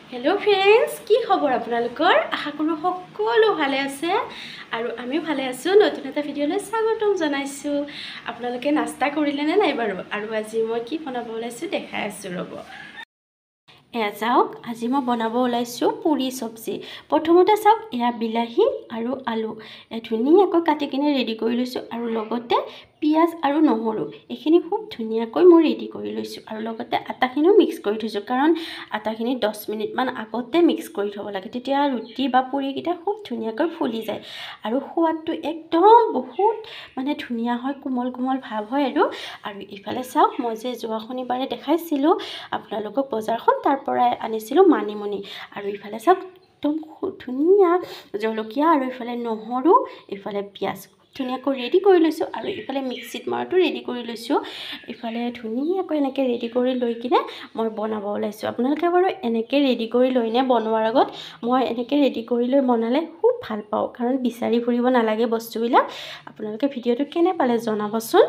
hello friends কি খবৰ আপোনালোকৰ আশা কৰো সকলো ভালে আছে আৰু আমি ভালে আছো নতুন এটা ভিডিঅলৈ স্বাগতম জনাইছো আপোনালোকে নাস্তা কৰিলে নে নাই বাৰু আৰু আজি মই কি বনাব ওলাইছো দেখাই আছো ৰব যাওক আজি মই বনাব ওলাইছো পুৰি সবজি প্ৰথমতে চাওক এয়া বিলাহী আৰু আলু ধুনীয়াকৈ কাটি কিনে ৰেডি কৰি লৈছো আৰু লগতে পিয়াজ আৰু নহৰু এখিনি খুব ধুনীয়াকৈ মই ৰেডি কৰি লৈছো আৰু লগতে আটাখিনিও মিক্স কৰি থৈছো কাৰণ আটাখিনি 10 মিনিট মান আগতে মিক্স কৰি থব লাগে তেতিয়া ৰুটি বা পুৰি কিটা খুব ধুনীয়াকৈ ফুলি যায় আৰু সোৱাদটো একদম বহুত মানে ধুনীয়া হয় কোমল কোমল ভাব হয় আৰু ইফালে চাওক মই যে যোৱা শনিবাৰে দেখাইছিলো আপোনালোকক বজাৰখন তাৰ পৰাই আনিছিলো মানিমুনি আৰু ইফালে চাওক একদম ধুনীয়া জলকীয়া আৰু ইফালে নহৰু ইফালে পিয়াজ ধুনীয়াকৈ ৰেডি কৰি লৈছো আৰু ইফালে মিক্সিত মাৰটো ৰেডি কৰি লৈছো ইফালে ধুনীয়াকৈ এনেকৈ ৰেডি কৰি লৈ কিনে মই বনাব ওলাইছো আপোনালোকে বাৰু এনেকৈ ৰেডি কৰি লৈনে বনোৱাৰ আগত মই এনেকৈ ৰেডি কৰি লৈ বনালে খুব ভাল পাওঁ কাৰণ বিচাৰি ফুৰিব নালাগে বস্তুবিলাক আপোনালোকে ভিডিঅ'টো কেনে পালে জনাবচোন